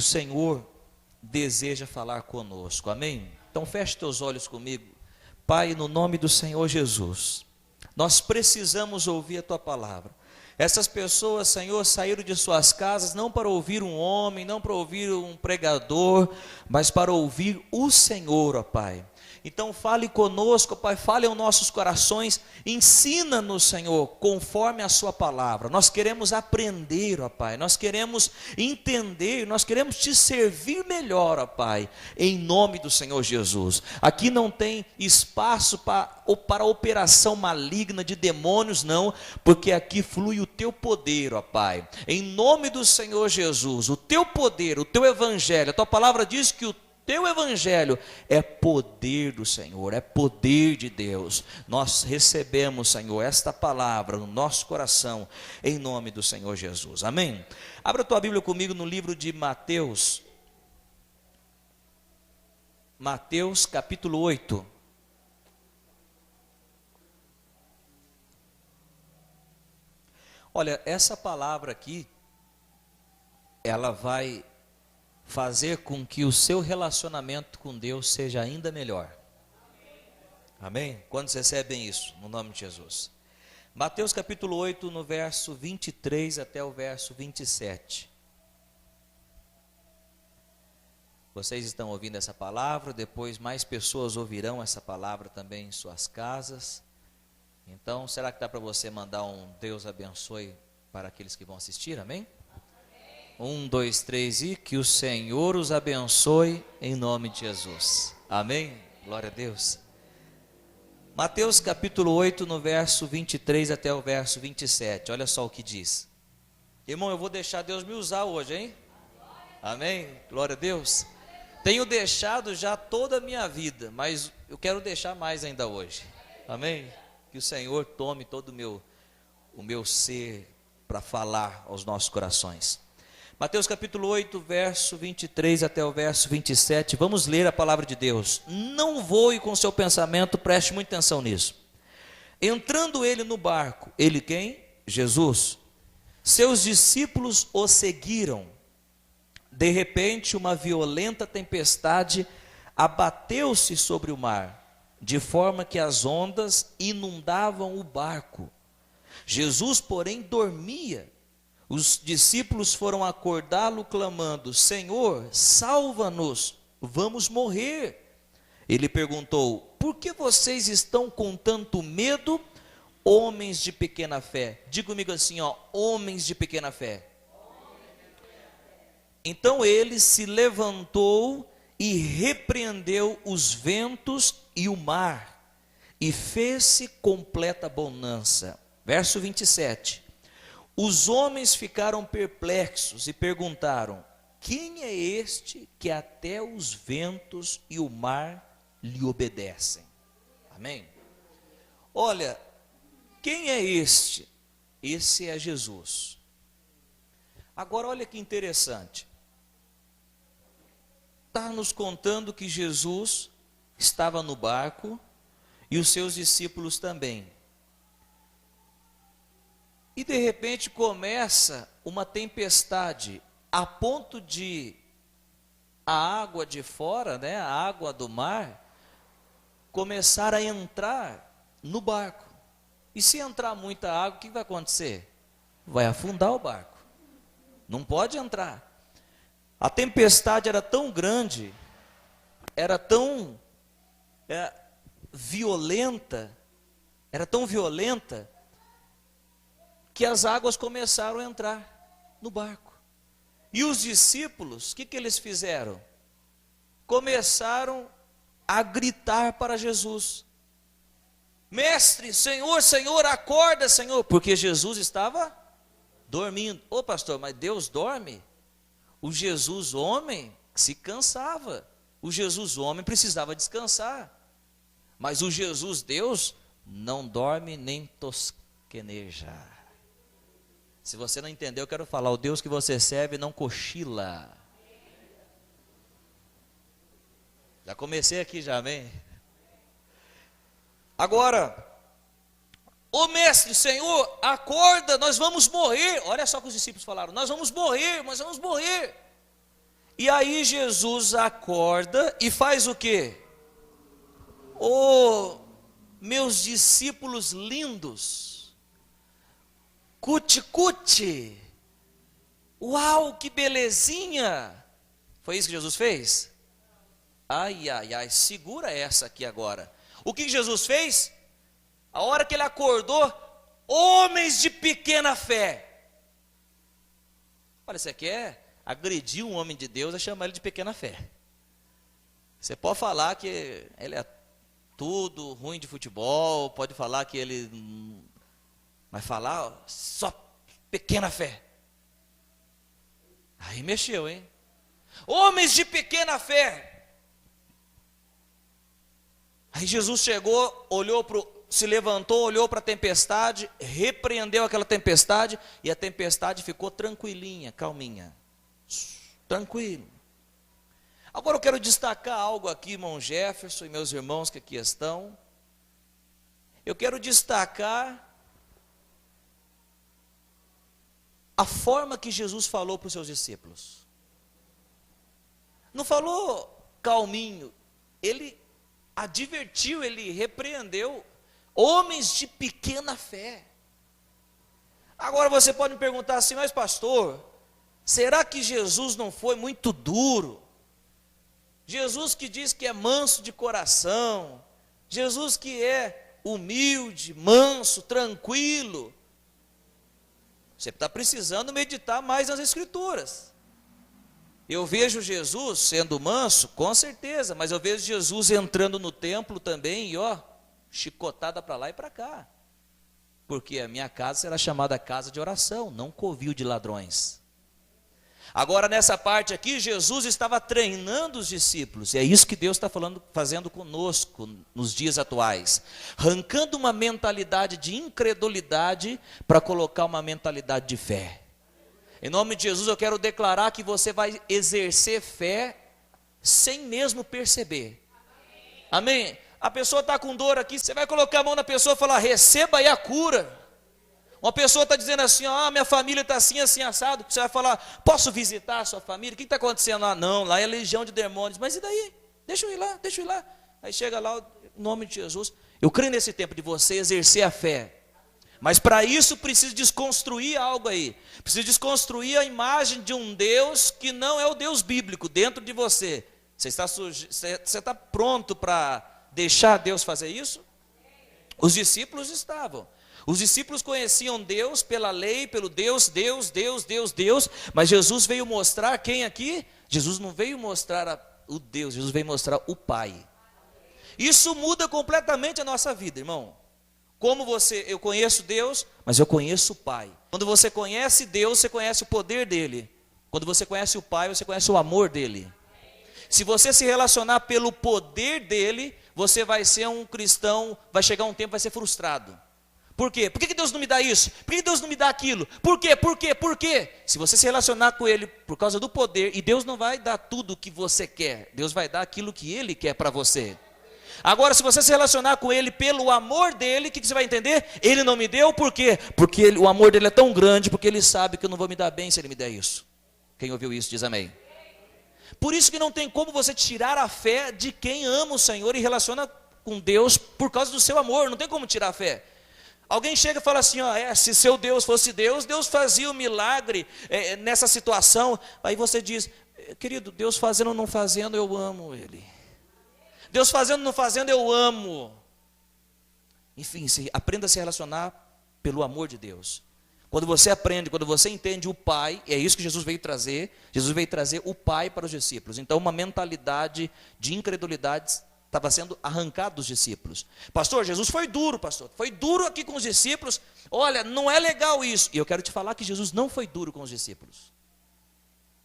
o Senhor deseja falar conosco, amém? Então feche teus olhos comigo. Pai, no nome do Senhor Jesus, nós precisamos ouvir a tua palavra. Essas pessoas, Senhor, saíram de suas casas não para ouvir um homem, não para ouvir um pregador, mas para ouvir o Senhor, ó Pai. Então fale conosco, Pai, fale aos nossos corações, ensina-nos, Senhor, conforme a sua palavra. Nós queremos aprender, ó Pai, nós queremos entender, nós queremos te servir melhor, ó Pai, em nome do Senhor Jesus. Aqui não tem espaço para operação maligna de demônios, não, porque aqui flui o teu poder, ó Pai, em nome do Senhor Jesus. O teu poder, o teu evangelho, a tua palavra diz que o teu evangelho é poder do Senhor, é poder de Deus. Nós recebemos, Senhor, esta palavra no nosso coração, em nome do Senhor Jesus, amém? Abra a tua Bíblia comigo no livro de Mateus, capítulo 8. Olha, essa palavra aqui, ela vai fazer com que o seu relacionamento com Deus seja ainda melhor. Amém? Quantos recebem isso, no nome de Jesus? Mateus capítulo 8, no verso 23 até o verso 27. Vocês estão ouvindo essa palavra, depois mais pessoas ouvirão essa palavra também em suas casas. Então, será que dá para você mandar um Deus abençoe para aqueles que vão assistir, amém? 1, 2, 3 e que o Senhor os abençoe em nome de Jesus. Amém? Glória a Deus. Mateus capítulo 8, no verso 23 até o verso 27. Olha só o que diz. Irmão, eu vou deixar Deus me usar hoje, hein? Amém? Glória a Deus. Tenho deixado já toda a minha vida, mas eu quero deixar mais ainda hoje. Amém? Que o Senhor tome todo o meu ser para falar aos nossos corações. Mateus capítulo 8, verso 23 até o verso 27, vamos ler a palavra de Deus. Não voe com seu pensamento, preste muita atenção nisso. Entrando ele no barco, ele quem? Jesus. Seus discípulos o seguiram. De repente, uma violenta tempestade abateu-se sobre o mar, de forma que as ondas inundavam o barco. Jesus, porém, dormia. Os discípulos foram acordá-lo clamando: Senhor, salva-nos, vamos morrer. Ele perguntou: por que vocês estão com tanto medo, homens de pequena fé? Diga comigo assim, ó, homens de pequena fé. Então ele se levantou e repreendeu os ventos e o mar, e fez-se completa bonança. Verso 27. Os homens ficaram perplexos e perguntaram: quem é este que até os ventos e o mar lhe obedecem? Amém? Olha, quem é este? Esse é Jesus. Agora olha que interessante. Está nos contando que Jesus estava no barco e os seus discípulos também. E de repente começa uma tempestade, a ponto de a água de fora, né, a água do mar, começar a entrar no barco. E se entrar muita água, o que vai acontecer? Vai afundar o barco. Não pode entrar. A tempestade era tão grande, era tão violenta, que as águas começaram a entrar no barco. E os discípulos, o que eles fizeram? Começaram a gritar para Jesus: Mestre, Senhor, Senhor, acorda, Senhor. Porque Jesus estava dormindo. Ô pastor, mas Deus dorme? O Jesus homem se cansava. O Jesus homem precisava descansar. Mas o Jesus Deus não dorme nem tosqueneja. Se você não entendeu, eu quero falar: o Deus que você serve não cochila. Já comecei aqui já, amém? Agora, ô mestre, Senhor, acorda, nós vamos morrer. Olha só o que os discípulos falaram: nós vamos morrer, nós vamos morrer. E aí Jesus acorda e faz o quê? Oh, meus discípulos lindos, cuti-cuti, uau, que belezinha! Foi isso que Jesus fez? Ai, ai, ai, segura essa aqui agora. O que Jesus fez? A hora que ele acordou, homens de pequena fé. Olha, você quer agredir um homem de Deus, é chamar ele de pequena fé. Você pode falar que ele é tudo ruim de futebol, pode falar que ele vai falar só pequena fé. Aí mexeu, hein? Homens de pequena fé. Aí Jesus chegou, se levantou, olhou para a tempestade, repreendeu aquela tempestade, e a tempestade ficou tranquilinha, calminha. Tranquilo. Agora eu quero destacar algo aqui, irmão Jefferson e meus irmãos que aqui estão. Eu quero destacar a forma que Jesus falou para os seus discípulos. Não falou calminho, ele advertiu, ele repreendeu homens de pequena fé. Agora você pode me perguntar assim, mas pastor, será que Jesus não foi muito duro? Jesus que diz que é manso de coração, Jesus que é humilde, manso, tranquilo. Você está precisando meditar mais nas Escrituras. Eu vejo Jesus sendo manso, com certeza, mas eu vejo Jesus entrando no templo também e chicotada para lá e para cá. Porque a minha casa será chamada casa de oração, não covil de ladrões. Agora nessa parte aqui, Jesus estava treinando os discípulos, e é isso que Deus está fazendo conosco nos dias atuais. Arrancando uma mentalidade de incredulidade para colocar uma mentalidade de fé. Em nome de Jesus eu quero declarar que você vai exercer fé sem mesmo perceber. Amém? A pessoa está com dor aqui, você vai colocar a mão na pessoa e falar, receba aí a cura. Uma pessoa está dizendo assim, minha família está assim, assim, assado. Você vai falar, posso visitar a sua família? O que está acontecendo lá? Não, lá é legião de demônios. Mas e daí? Deixa eu ir lá. Aí chega lá, em nome de Jesus. Eu creio nesse tempo de você exercer a fé. Mas para isso precisa desconstruir algo aí. Precisa desconstruir a imagem de um Deus que não é o Deus bíblico dentro de você. Você está pronto para deixar Deus fazer isso? Os discípulos estavam. Os discípulos conheciam Deus pela lei, pelo Deus, mas Jesus veio mostrar quem aqui? Jesus não veio mostrar o Deus, Jesus veio mostrar o Pai. Isso muda completamente a nossa vida, irmão. Eu conheço Deus, mas eu conheço o Pai. Quando você conhece Deus, você conhece o poder dele. Quando você conhece o Pai, você conhece o amor dele. Se você se relacionar pelo poder dele, você vai ser um cristão, vai chegar um tempo, vai ser frustrado. Por quê? Por que Deus não me dá isso? Por que Deus não me dá aquilo? Por quê? Por quê? Se você se relacionar com ele por causa do poder, e Deus não vai dar tudo o que você quer, Deus vai dar aquilo que ele quer para você. Agora, se você se relacionar com ele pelo amor dele, o que você vai entender? Ele não me deu, por quê? Porque o amor dele é tão grande, porque ele sabe que eu não vou me dar bem se ele me der isso. Quem ouviu isso diz amém. Por isso que não tem como você tirar a fé de quem ama o Senhor e relaciona com Deus por causa do seu amor, não tem como tirar a fé. Alguém chega e fala assim, se seu Deus fosse Deus, Deus fazia o milagre nessa situação. Aí você diz, querido, Deus fazendo ou não fazendo, eu amo Ele. Deus fazendo ou não fazendo, eu amo. Enfim, aprenda a se relacionar pelo amor de Deus. Quando você aprende, quando você entende o Pai, é isso que Jesus veio trazer o Pai para os discípulos. Então uma mentalidade de incredulidade estava sendo arrancado dos discípulos. Pastor, Jesus foi duro, pastor. Foi duro aqui com os discípulos. Olha, não é legal isso. E eu quero te falar que Jesus não foi duro com os discípulos.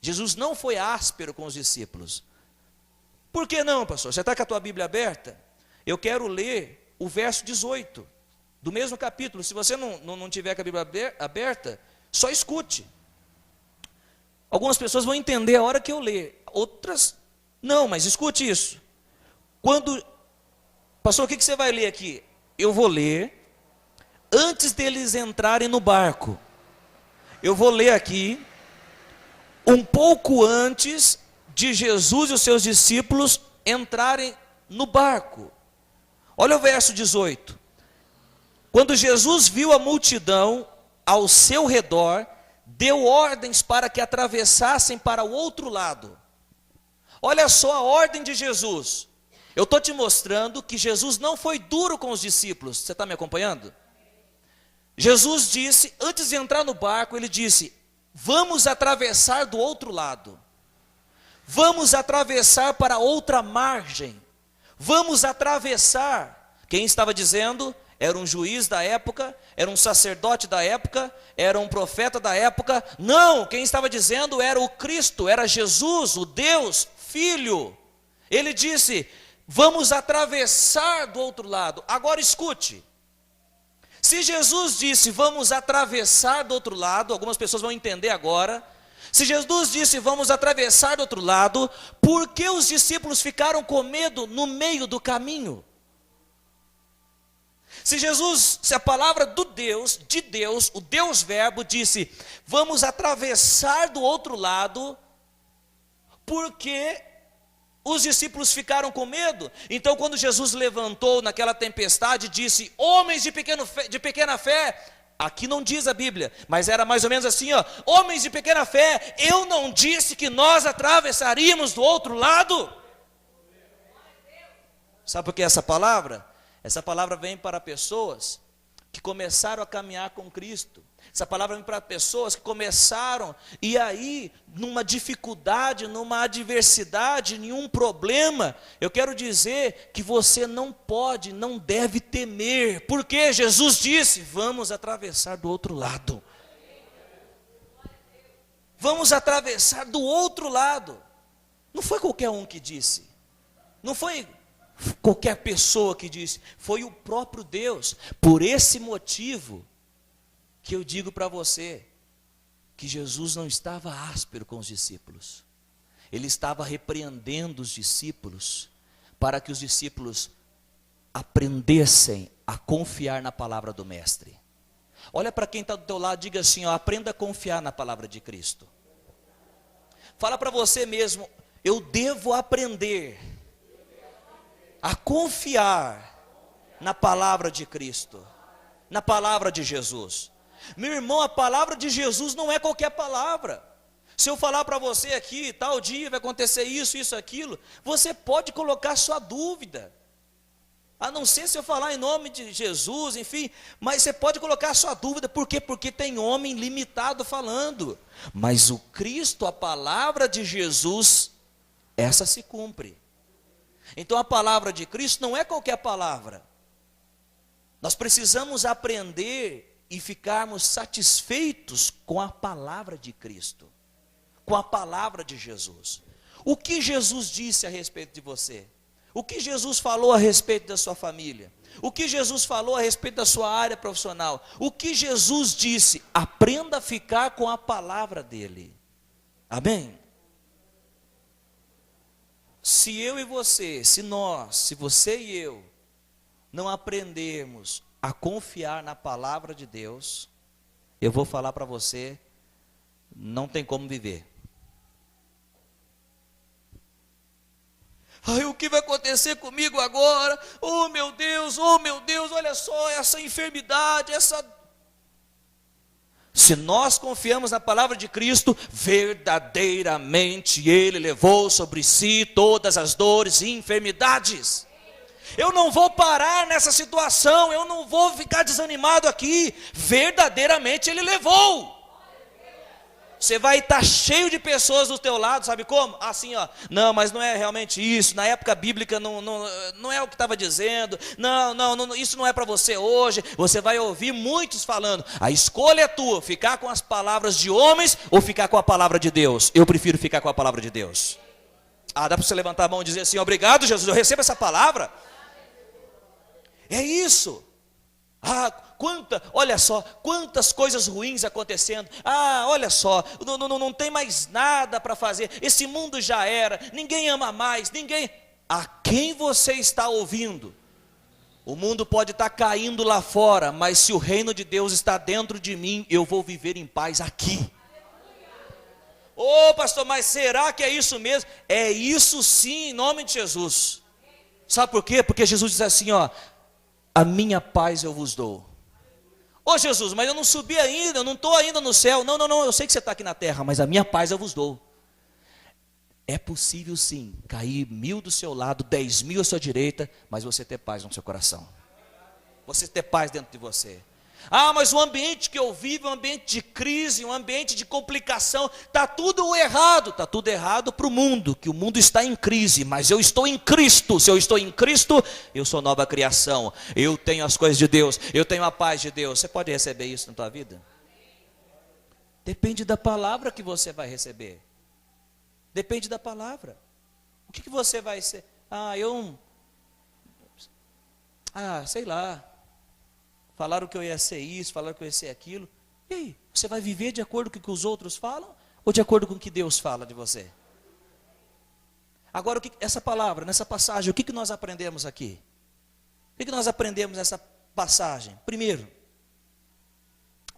Jesus não foi áspero com os discípulos. Por que não, pastor? Você está com a tua Bíblia aberta? Eu quero ler o verso 18, do mesmo capítulo. Se você não tiver com a Bíblia aberta, só escute. Algumas pessoas vão entender a hora que eu ler. Outras, não, mas escute isso. Pastor, o que você vai ler aqui? Eu vou ler, antes deles entrarem no barco. Eu vou ler aqui, um pouco antes de Jesus e os seus discípulos entrarem no barco. Olha o verso 18. Quando Jesus viu a multidão ao seu redor, deu ordens para que atravessassem para o outro lado. Olha só a ordem de Jesus. Eu estou te mostrando que Jesus não foi duro com os discípulos. Você está me acompanhando? Jesus disse, antes de entrar no barco, ele disse: vamos atravessar do outro lado. Vamos atravessar para outra margem. Vamos atravessar. Quem estava dizendo? Era um juiz da época, era um sacerdote da época, era um profeta da época. Não, quem estava dizendo era o Cristo, era Jesus, o Deus, Filho. Ele disse: vamos atravessar do outro lado. Agora escute. Se Jesus disse, vamos atravessar do outro lado, algumas pessoas vão entender agora. Se Jesus disse, vamos atravessar do outro lado, por que os discípulos ficaram com medo no meio do caminho? Se a palavra de Deus, o Deus Verbo disse, vamos atravessar do outro lado, porque os discípulos ficaram com medo. Então quando Jesus levantou naquela tempestade, disse, homens de pequena fé, aqui não diz a Bíblia, mas era mais ou menos assim, ó, homens de pequena fé, eu não disse que nós atravessaríamos do outro lado? Sabe por que essa palavra? Essa palavra vem para pessoas que começaram a caminhar com Cristo. Essa palavra vem para pessoas que começaram, e aí, numa dificuldade, numa adversidade, nenhum problema, eu quero dizer que você não pode, não deve temer, porque Jesus disse, vamos atravessar do outro lado. Vamos atravessar do outro lado. Não foi qualquer um que disse, não foi qualquer pessoa que disse, foi o próprio Deus. Por esse motivo que eu digo para você, que Jesus não estava áspero com os discípulos. Ele estava repreendendo os discípulos, para que os discípulos aprendessem a confiar na palavra do Mestre. Olha para quem está do teu lado, diga assim, ó, aprenda a confiar na palavra de Cristo. Fala para você mesmo, eu devo aprender a confiar na palavra de Cristo, na palavra de Jesus. Meu irmão, a palavra de Jesus não é qualquer palavra. Se eu falar para você aqui, tal dia vai acontecer isso, isso, aquilo, você pode colocar sua dúvida. A não ser se eu falar em nome de Jesus, enfim, mas você pode colocar sua dúvida, por quê? Porque tem homem limitado falando. Mas o Cristo, a palavra de Jesus, essa se cumpre. Então a palavra de Cristo não é qualquer palavra. Nós precisamos aprender e ficarmos satisfeitos com a palavra de Cristo, com a palavra de Jesus. O que Jesus disse a respeito de você? O que Jesus falou a respeito da sua família? O que Jesus falou a respeito da sua área profissional? O que Jesus disse? Aprenda a ficar com a palavra dele. Amém? Se eu e você, se você e eu, não aprendermos a confiar na palavra de Deus, eu vou falar para você, não tem como viver. Ai, o que vai acontecer comigo agora? Oh meu Deus, olha só essa enfermidade, Se nós confiamos na palavra de Cristo, verdadeiramente Ele levou sobre si todas as dores e enfermidades. Eu não vou parar nessa situação, eu não vou ficar desanimado aqui, verdadeiramente Ele levou. Você vai estar cheio de pessoas do teu lado, sabe como? Assim, ó, não, mas não é realmente isso, na época bíblica não é o que estava dizendo, não, isso não é para você hoje. Você vai ouvir muitos falando, a escolha é tua, ficar com as palavras de homens ou ficar com a palavra de Deus. Eu prefiro ficar com a palavra de Deus. Dá para você levantar a mão e dizer assim, obrigado Jesus, eu recebo essa palavra. É isso. Olha só, quantas coisas ruins acontecendo. Olha só, não tem mais nada para fazer. Esse mundo já era, ninguém ama mais, ninguém. A quem você está ouvindo? O mundo pode estar caindo lá fora, mas se o reino de Deus está dentro de mim, eu vou viver em paz aqui. Ô pastor, mas será que é isso mesmo? É isso sim, em nome de Jesus. Sabe por quê? Porque Jesus diz assim, ó, a minha paz eu vos dou. Ô Jesus, mas eu não subi ainda, eu não estou ainda no céu. Não, eu sei que você está aqui na terra, mas a minha paz eu vos dou. É possível sim, cair 1000 do seu lado, 10.000 à sua direita, mas você ter paz no seu coração. Você ter paz dentro de você. Ah, mas o ambiente que eu vivo é um ambiente de crise, um ambiente de complicação, está tudo errado para o mundo, que o mundo está em crise, mas eu estou em Cristo. Se eu estou em Cristo, eu sou nova criação, eu tenho as coisas de Deus, eu tenho a paz de Deus. Você pode receber isso na tua vida? Depende da palavra que você vai receber. Depende da palavra. O que você vai ser? Sei lá. Falaram que eu ia ser isso, falaram que eu ia ser aquilo. E aí, você vai viver de acordo com o que os outros falam? Ou de acordo com o que Deus fala de você? Agora, essa palavra, nessa passagem, o que nós aprendemos aqui? O que nós aprendemos nessa passagem? Primeiro,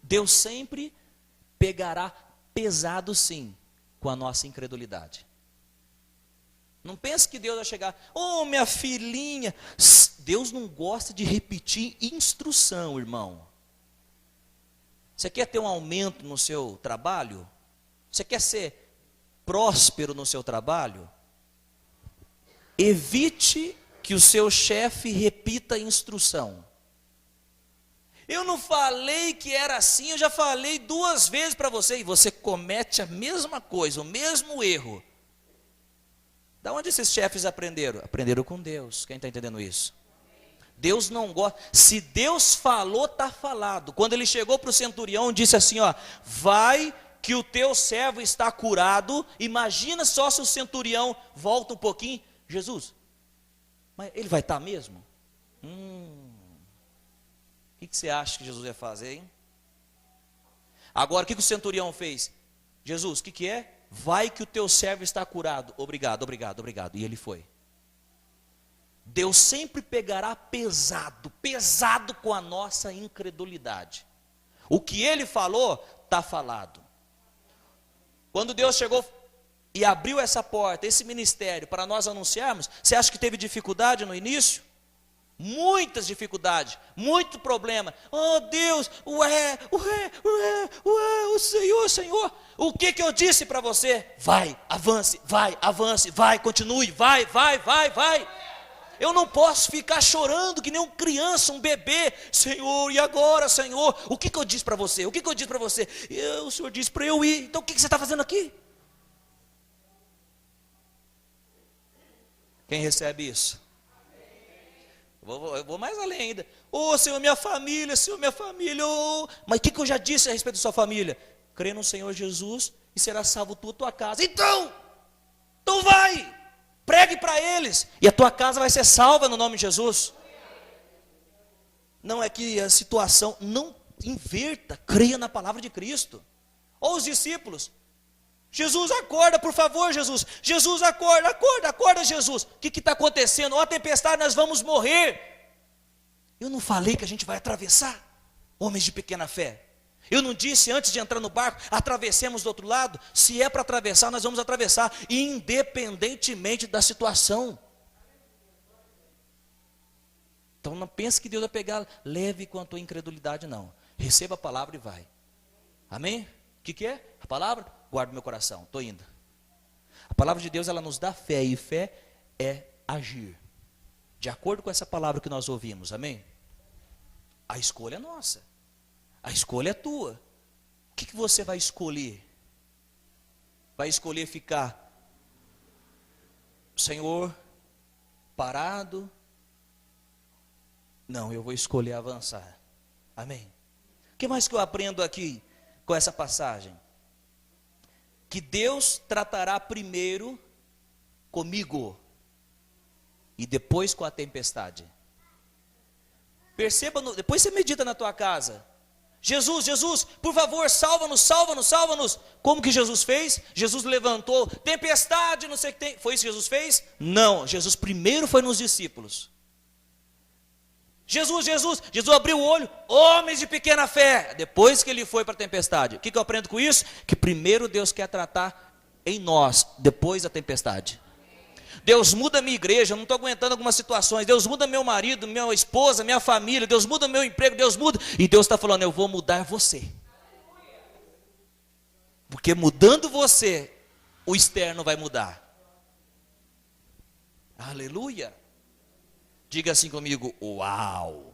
Deus sempre pegará pesado sim, com a nossa incredulidade. Não pense que Deus vai chegar, oh minha filhinha, Deus não gosta de repetir instrução, irmão. Você quer ter um aumento no seu trabalho? Você quer ser próspero no seu trabalho? Evite que o seu chefe repita a instrução. Eu não falei que era assim, eu já falei 2 vezes para você, e você comete a mesma coisa, o mesmo erro. Da onde esses chefes aprenderam? Aprenderam com Deus. Quem está entendendo isso? Deus não gosta. Se Deus falou, está falado. Quando ele chegou para o centurião, disse assim, ó, vai que o teu servo está curado. Imagina só se o centurião volta um pouquinho. Jesus, mas ele vai estar mesmo? O que você acha que Jesus ia fazer, hein? Agora, o que o centurião fez? Jesus, o que é? Vai que o teu servo está curado. Obrigado. E ele foi. Deus sempre pegará pesado com a nossa incredulidade. O que ele falou, está falado. Quando Deus chegou e abriu essa porta, esse ministério, para nós anunciarmos, você acha que teve dificuldade no início? Muitas dificuldades, muito problema. Oh Deus, o Senhor. O que eu disse para você? Vai, avance, vai, continue, vai. Eu não posso ficar chorando que nem uma criança, um bebê. Senhor, e agora, Senhor? O que eu disse para você? O Senhor disse para eu ir. Então o que você está fazendo aqui? Quem recebe isso? Eu vou mais além ainda. Senhor, minha família, oh. Mas o que eu já disse a respeito da sua família? Crê no Senhor Jesus e será salvo tu e tua casa. Então vai, pregue para eles, e a tua casa vai ser salva no nome de Jesus. Não é que a situação, não inverta, creia na palavra de Cristo. Ou os discípulos, Jesus acorda, por favor, Jesus acorda, Jesus, o que está acontecendo? Ó, a tempestade, nós vamos morrer. Eu não falei que a gente vai atravessar? Homens de pequena fé, eu não disse antes de entrar no barco, atravessemos do outro lado? Se é para atravessar, nós vamos atravessar, independentemente da situação. Então não pense que Deus vai pegar leve com a tua incredulidade, não. Receba a palavra e vai. Amém? O que é? A palavra? Guarda o meu coração, estou indo. A palavra de Deus, ela nos dá fé, e fé é agir de acordo com essa palavra que nós ouvimos, amém? A escolha é nossa, a escolha é tua. O que você vai escolher? Vai escolher ficar, Senhor, parado? Não, eu vou escolher avançar, amém? O que mais que eu aprendo aqui com essa passagem? Que Deus tratará primeiro comigo e depois com a tempestade. Perceba, depois você medita na tua casa. Jesus, por favor, salva-nos. Como que Jesus fez? Jesus levantou, tempestade, não sei o que tem. Foi isso que Jesus fez? Não, Jesus primeiro foi nos discípulos. Jesus abriu o olho, homens de pequena fé. Depois que ele foi para a tempestade, o que eu aprendo com isso? Que primeiro Deus quer tratar em nós depois da tempestade. Deus muda a minha igreja, eu não estou aguentando algumas situações. Deus muda meu marido, minha esposa, minha família. Deus muda meu emprego, Deus muda. E Deus está falando, eu vou mudar você. Porque mudando você, o externo vai mudar. Aleluia. Diga assim comigo, uau.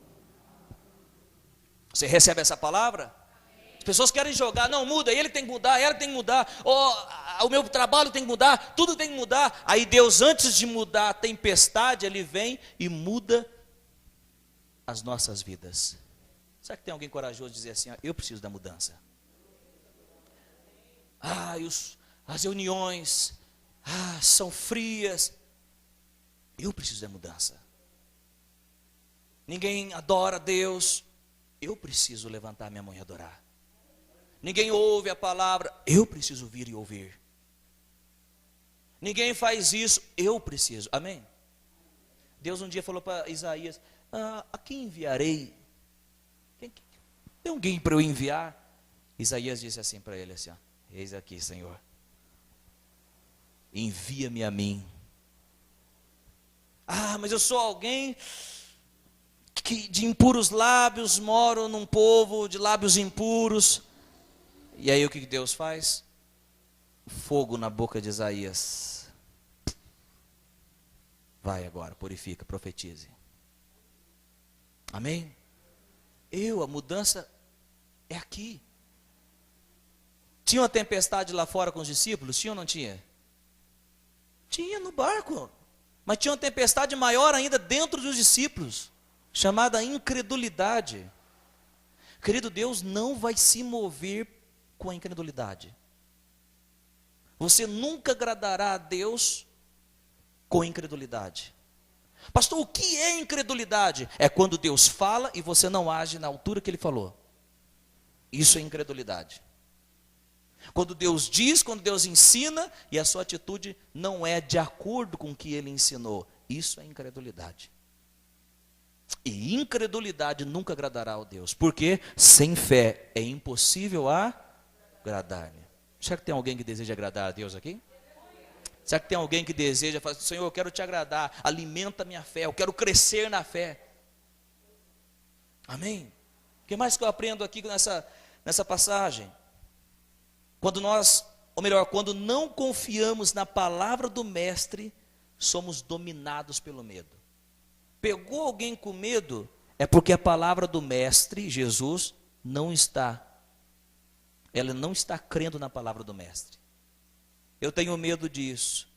Você recebe essa palavra? As pessoas querem jogar, não muda, ele tem que mudar, ela tem que mudar, o meu trabalho tem que mudar, tudo tem que mudar. Aí Deus, antes de mudar a tempestade, Ele vem e muda as nossas vidas. Será que tem alguém corajoso de dizer assim, eu preciso da mudança? As reuniões, são frias. Eu preciso da mudança. Ninguém adora a Deus. Eu preciso levantar minha mão e adorar. Ninguém ouve a palavra, eu preciso vir e ouvir. Ninguém faz isso, eu preciso. Amém? Deus um dia falou para Isaías, a quem enviarei? Tem alguém para eu enviar? Isaías disse assim para ele, assim, eis aqui, Senhor. Envia-me a mim. Mas eu sou alguém que de impuros lábios, moro num povo de lábios impuros. E aí o que Deus faz? Fogo na boca de Isaías. Vai agora, purifica, profetize. Amém? A mudança é aqui. Tinha uma tempestade lá fora com os discípulos? Tinha ou não tinha? Tinha no barco. Mas tinha uma tempestade maior ainda dentro dos discípulos, chamada incredulidade. Querido, Deus não vai se mover com a incredulidade. Você nunca agradará a Deus com incredulidade. Pastor, o que é incredulidade? É quando Deus fala e você não age na altura que Ele falou. Isso é incredulidade. Quando Deus diz, quando Deus ensina e a sua atitude não é de acordo com o que Ele ensinou. Isso é incredulidade. E incredulidade nunca agradará a Deus. Porque sem fé é impossível agradar-lhe. Será que tem alguém que deseja agradar a Deus aqui? Será que tem alguém que deseja falar, Senhor, eu quero te agradar, alimenta minha fé, eu quero crescer na fé. Amém? O que mais que eu aprendo aqui nessa passagem? Quando quando não confiamos na palavra do Mestre, somos dominados pelo medo. Pegou alguém com medo, é porque a palavra do Mestre, Jesus, ela não está crendo na palavra do Mestre. Eu tenho medo disso.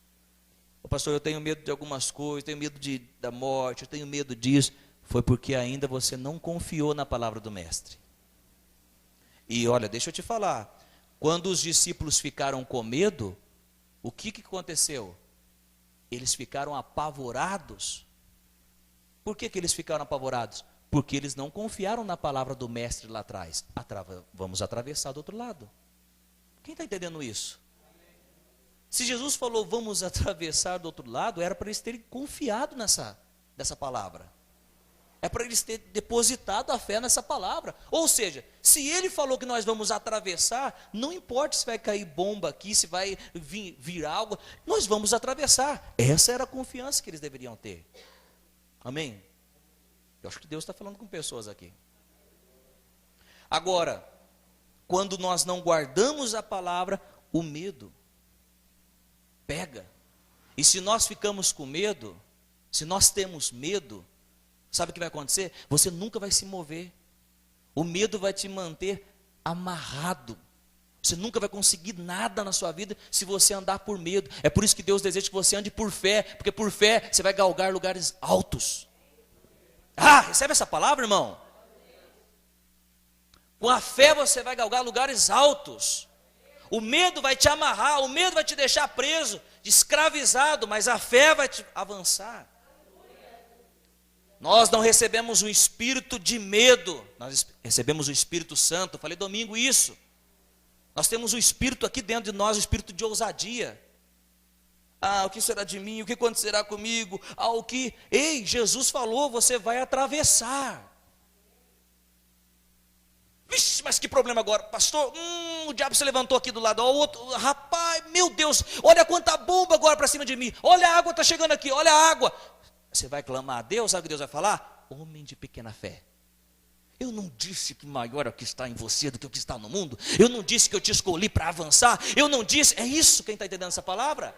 Pastor, eu tenho medo de algumas coisas, tenho medo da morte, eu tenho medo disso. Foi porque ainda você não confiou na palavra do Mestre. E olha, deixa eu te falar. Quando os discípulos ficaram com medo, o que aconteceu? Eles ficaram apavorados. Por que eles ficaram apavorados? Porque eles não confiaram na palavra do Mestre lá atrás. Vamos atravessar do outro lado. Quem está entendendo isso? Se Jesus falou, vamos atravessar do outro lado, era para eles terem confiado nessa palavra. É para eles terem depositado a fé nessa palavra. Ou seja, se Ele falou que nós vamos atravessar, não importa se vai cair bomba aqui, se vai vir algo, nós vamos atravessar. Essa era a confiança que eles deveriam ter. Amém? Eu acho que Deus está falando com pessoas aqui. Agora, quando nós não guardamos a palavra, o medo pega. E se nós ficamos com medo, se nós temos medo, sabe o que vai acontecer? Você nunca vai se mover. O medo vai te manter amarrado. Você nunca vai conseguir nada na sua vida se você andar por medo. É por isso que Deus deseja que você ande por fé, porque por fé você vai galgar lugares altos. Recebe essa palavra, irmão? Com a fé você vai galgar lugares altos. O medo vai te amarrar, o medo vai te deixar preso, escravizado, mas a fé vai te avançar. Nós não recebemos um espírito de medo, nós recebemos o Espírito Santo. Eu falei domingo isso. Nós temos um espírito aqui dentro de nós, um espírito de ousadia. O que será de mim? O que acontecerá comigo? Jesus falou, você vai atravessar. Vixe, mas que problema agora, pastor? O diabo se levantou aqui do lado, ó, o outro, rapaz, meu Deus, olha quanta bomba agora para cima de mim, olha a água está chegando aqui, olha a água. Você vai clamar a Deus, sabe o que Deus vai falar? Homem de pequena fé. Eu não disse que maior é o que está em você do que o que está no mundo. Eu não disse que eu te escolhi para avançar. Eu não disse, é isso, quem está entendendo essa palavra?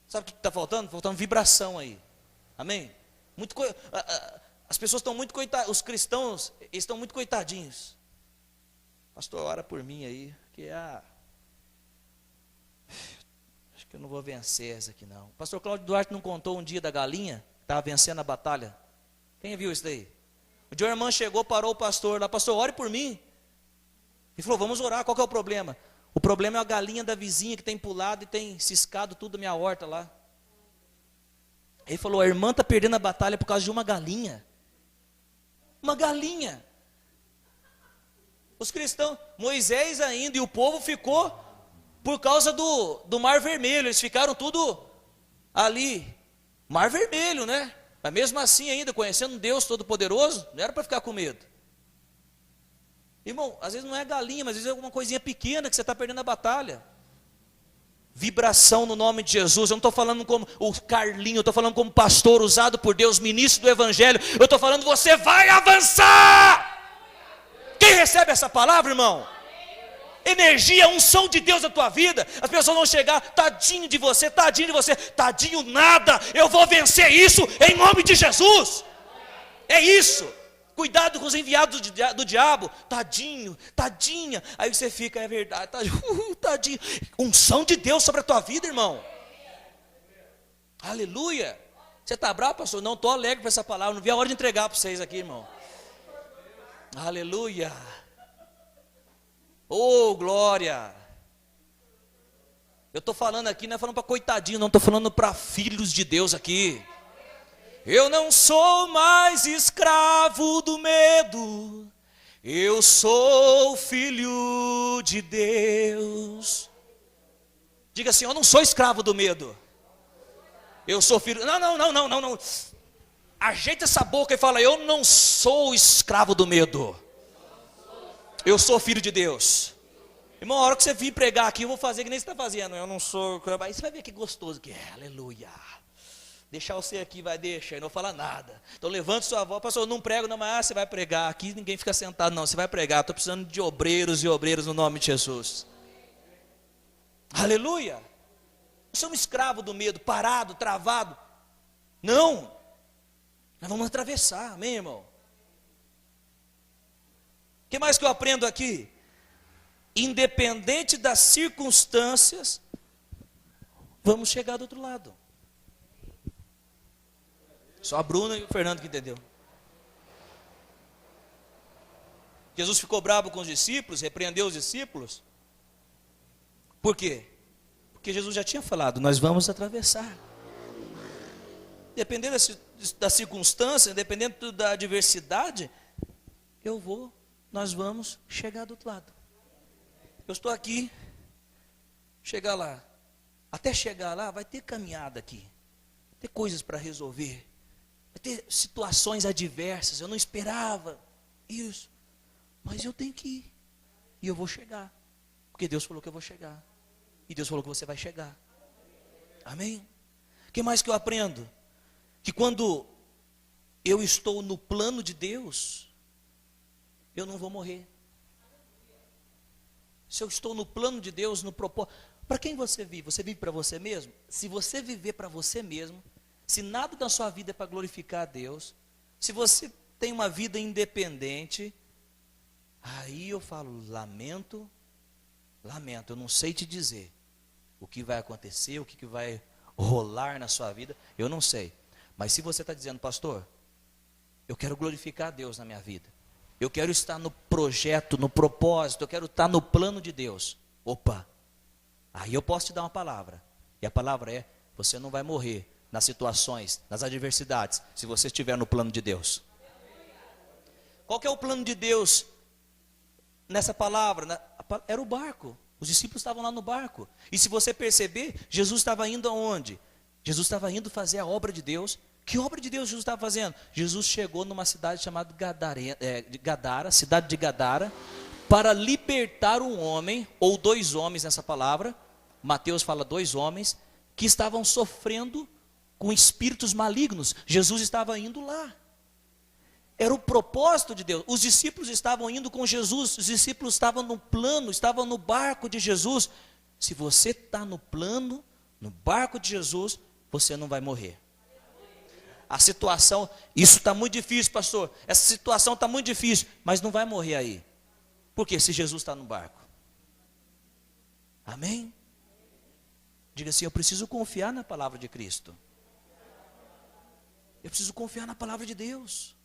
Sabe o que está faltando? Faltando vibração aí. Amém? As pessoas estão muito coitadas, os cristãos estão muito coitadinhos. Pastor, ora por mim aí, que acho que eu não vou vencer essa aqui não. O pastor Cláudio Duarte não contou um dia da galinha, estava vencendo a batalha. Quem viu isso daí? O dia irmão chegou, parou o pastor lá, pastor, ore por mim. Ele falou, vamos orar, qual que é o problema? O problema é a galinha da vizinha que tem pulado e tem ciscado tudo a minha horta lá. Ele falou, a irmã está perdendo a batalha por causa de uma galinha. Uma galinha. Os cristãos, Moisés ainda e o povo ficou por causa do Mar Vermelho. Eles ficaram tudo ali. Mar Vermelho, né? Mas mesmo assim ainda, conhecendo Deus Todo-Poderoso, não era para ficar com medo. Irmão, às vezes não é galinha, mas às vezes é alguma coisinha pequena que você está perdendo a batalha. Vibração no nome de Jesus. Eu não estou falando como o Carlinho, eu estou falando como pastor usado por Deus, ministro do Evangelho. Eu estou falando, você vai avançar. Quem recebe essa palavra, irmão? Energia, unção de Deus na tua vida. As pessoas vão chegar, tadinho de você, tadinho nada. Eu vou vencer isso em nome de Jesus. É isso. Cuidado com os enviados do diabo. Tadinho, tadinha. Aí você fica, é verdade, tadinho. Unção de Deus sobre a tua vida, irmão. Aleluia. Você está bravo, pastor? Não, estou alegre por essa palavra. Não vi a hora de entregar para vocês aqui, irmão. Aleluia. Oh, glória. Eu estou falando aqui, não é falando para coitadinho, não, estou falando para filhos de Deus aqui. Eu não sou mais escravo do medo, eu sou filho de Deus. Diga assim, eu não sou escravo do medo, eu sou filho. Não. Ajeita essa boca e fala, eu não sou escravo do medo, eu sou filho de Deus. Irmão, a hora que você vir pregar aqui, eu vou fazer que nem você está fazendo. Eu não sou, aí você vai ver que gostoso que é, aleluia. Deixar você aqui, vai deixar, e não fala nada. Então levante sua voz, pastor, eu não prego não, mas você vai pregar. Aqui ninguém fica sentado não, você vai pregar. Estou precisando de obreiros e obreiras no nome de Jesus. Aleluia. Não somos escravos do medo, parado, travado. Não. Nós vamos atravessar, amém, irmão? O que mais que eu aprendo aqui? Independente das circunstâncias, vamos chegar do outro lado. Só a Bruna e o Fernando que entendeu. Jesus ficou bravo com os discípulos, repreendeu os discípulos. Por quê? Porque Jesus já tinha falado, nós vamos atravessar. Dependendo da circunstância, dependendo da adversidade, nós vamos chegar do outro lado. Eu estou aqui, chegar lá. Até chegar lá, vai ter caminhada aqui. Vai ter coisas para resolver. Vai ter situações adversas, eu não esperava isso, mas eu tenho que ir, e eu vou chegar, porque Deus falou que eu vou chegar, e Deus falou que você vai chegar, amém? O que mais que eu aprendo? Que quando eu estou no plano de Deus, eu não vou morrer. Se eu estou no plano de Deus, no propósito, para quem você vive? Você vive para você mesmo? Se você viver para você mesmo, se nada da sua vida é para glorificar a Deus, se você tem uma vida independente, aí eu falo, lamento, eu não sei te dizer o que vai acontecer, o que vai rolar na sua vida, eu não sei. Mas se você está dizendo, pastor, eu quero glorificar a Deus na minha vida, eu quero estar no projeto, no propósito, eu quero estar no plano de Deus, opa, aí eu posso te dar uma palavra, e a palavra é, você não vai morrer nas situações, nas adversidades, se você estiver no plano de Deus. Qual que é o plano de Deus nessa palavra? Era o barco. Os discípulos estavam lá no barco. E se você perceber, Jesus estava indo aonde? Jesus estava indo fazer a obra de Deus Que obra de Deus Jesus estava fazendo? Jesus chegou numa cidade chamada Gadara, cidade de Gadara, para libertar um homem, ou dois homens nessa palavra, Mateus fala dois homens, que estavam sofrendo com espíritos malignos. Jesus estava indo lá. Era o propósito de Deus. Os discípulos estavam indo com Jesus, os discípulos estavam no plano, estavam no barco de Jesus. Se você está no plano, no barco de Jesus, você não vai morrer. A situação, isso está muito difícil, pastor. Essa situação está muito difícil, mas não vai morrer aí. Por quê? Se Jesus está no barco. Amém? Diga assim, eu preciso confiar na palavra de Cristo. Eu preciso confiar na palavra de Deus.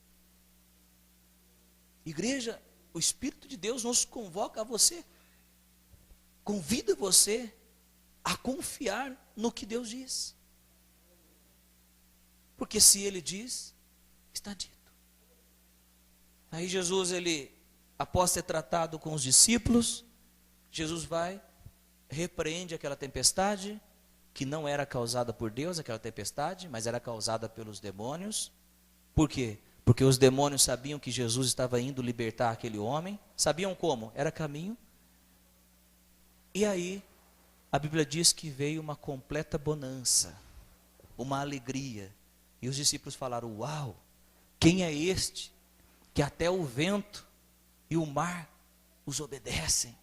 Igreja, o Espírito de Deus nos convoca a você. Convida você a confiar no que Deus diz. Porque se Ele diz, está dito. Aí Jesus, após ter tratado com os discípulos, Jesus vai, repreende aquela tempestade, que não era causada por Deus, aquela tempestade, mas era causada pelos demônios. Por quê? Porque os demônios sabiam que Jesus estava indo libertar aquele homem. Sabiam como? Era caminho. E aí, a Bíblia diz que veio uma completa bonança, uma alegria. E os discípulos falaram, uau, quem é este que até o vento e o mar o obedecem?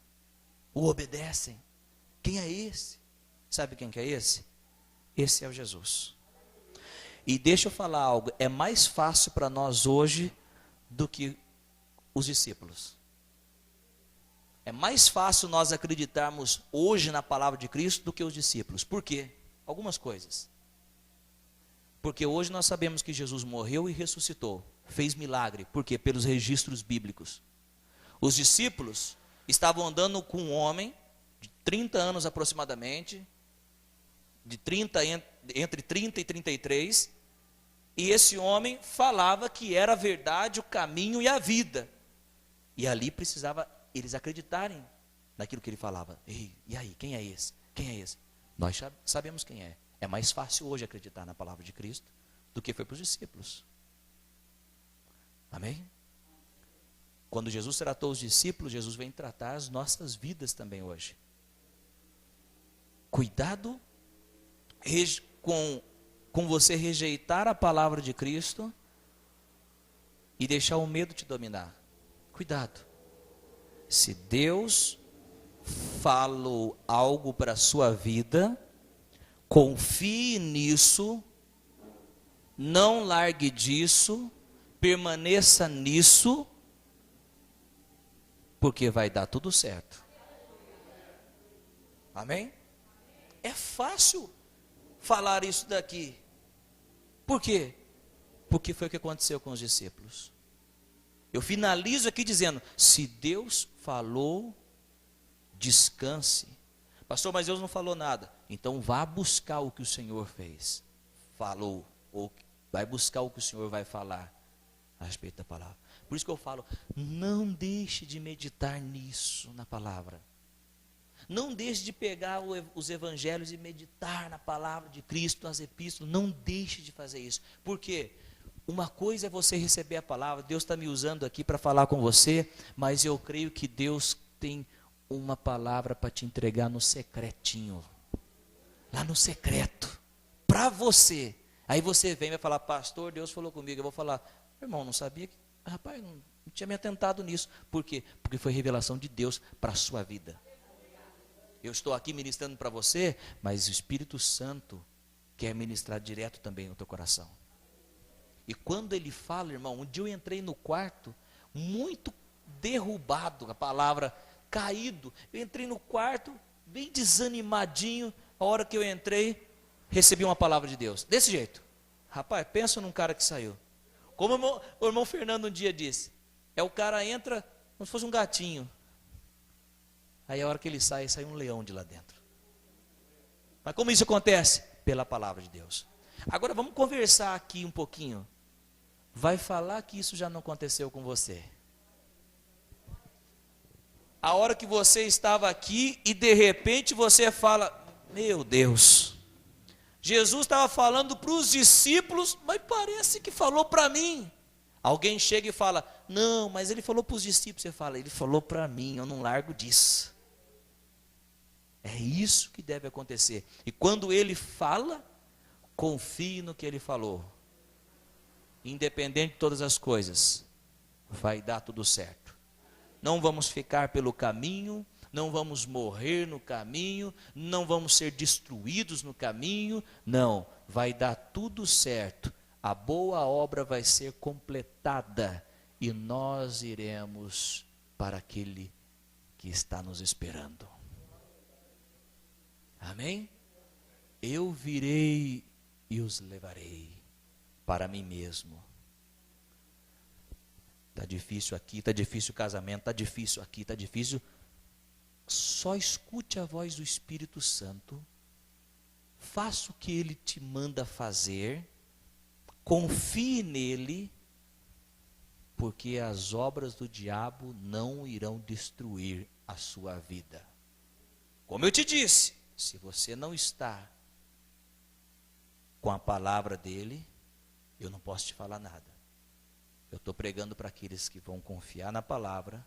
Quem é esse? Sabe quem que é esse? Esse é o Jesus. E deixa eu falar algo, é mais fácil para nós hoje do que os discípulos. É mais fácil nós acreditarmos hoje na palavra de Cristo do que os discípulos. Por quê? Algumas coisas. Porque hoje nós sabemos que Jesus morreu e ressuscitou, fez milagre. Por quê? Pelos registros bíblicos. Os discípulos estavam andando com um homem de 30 anos aproximadamente, entre 30 e 33, e esse homem falava que era a verdade, o caminho e a vida. E ali precisava eles acreditarem naquilo que ele falava. Ei, e aí, quem é esse? Quem é esse? Nós sabemos quem é. É mais fácil hoje acreditar na palavra de Cristo do que foi para os discípulos. Amém? Quando Jesus tratou os discípulos, Jesus vem tratar as nossas vidas também hoje. Cuidado com você rejeitar a palavra de Cristo e deixar o medo te dominar. Cuidado. Se Deus falou algo para a sua vida, confie nisso, não largue disso, permaneça nisso, porque vai dar tudo certo. Amém? É fácil falar isso daqui. Por quê? Porque foi o que aconteceu com os discípulos. Eu finalizo aqui dizendo, se Deus falou, descanse. Pastor, mas Deus não falou nada. Então vá buscar o que o Senhor fez. Falou, ou vai buscar o que o Senhor vai falar a respeito da palavra. Por isso que eu falo, não deixe de meditar nisso, na palavra. Não deixe de pegar os evangelhos e meditar na palavra de Cristo, nas epístolas. Não deixe de fazer isso. Por quê? Uma coisa é você receber a palavra. Deus está me usando aqui para falar com você, mas eu creio que Deus tem uma palavra para te entregar no secretinho. Lá no secreto. Para você. Aí você vem e vai falar, pastor, Deus falou comigo. Eu vou falar, irmão, não sabia que... Rapaz, não tinha me atentado nisso. Por quê? Porque foi revelação de Deus para a sua vida. Eu estou aqui ministrando para você, mas o Espírito Santo quer ministrar direto também no teu coração. E quando ele fala, irmão, um dia eu entrei no quarto, muito derrubado, a palavra caído. Eu entrei no quarto, bem desanimadinho. A hora que eu entrei, recebi uma palavra de Deus. Desse jeito. Rapaz, pensa num cara que saiu. Como o irmão Fernando um dia disse, o cara entra como se fosse um gatinho. Aí a hora que ele sai um leão de lá dentro. Mas como isso acontece? Pela palavra de Deus. Agora vamos conversar aqui um pouquinho. Vai falar que isso já não aconteceu com você. A hora que você estava aqui e de repente você fala, meu Deus, Jesus estava falando para os discípulos, mas parece que falou para mim. Alguém chega e fala, não, mas ele falou para os discípulos. Você fala, ele falou para mim, eu não largo disso. É isso que deve acontecer. E quando ele fala, confie no que ele falou. Independente de todas as coisas, vai dar tudo certo. Não vamos ficar pelo caminho, não vamos morrer no caminho, não vamos ser destruídos no caminho. Não, vai dar tudo certo. A boa obra vai ser completada e nós iremos para aquele que está nos esperando. Amém? Eu virei e os levarei para mim mesmo. Está difícil aqui, está difícil o casamento, está difícil aqui, está difícil. Só escute a voz do Espírito Santo, faça o que Ele te manda fazer, confie nele, porque as obras do diabo não irão destruir a sua vida. Como eu te disse, se você não está com a palavra dele, eu não posso te falar nada. Eu estou pregando para aqueles que vão confiar na palavra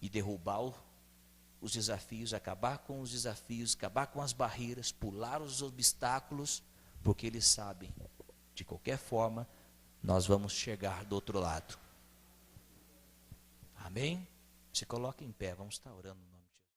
e derrubar os desafios, acabar com os desafios, acabar com as barreiras, pular os obstáculos, porque eles sabem, de qualquer forma, nós vamos chegar do outro lado. Amém? Se coloque em pé, vamos estar orando.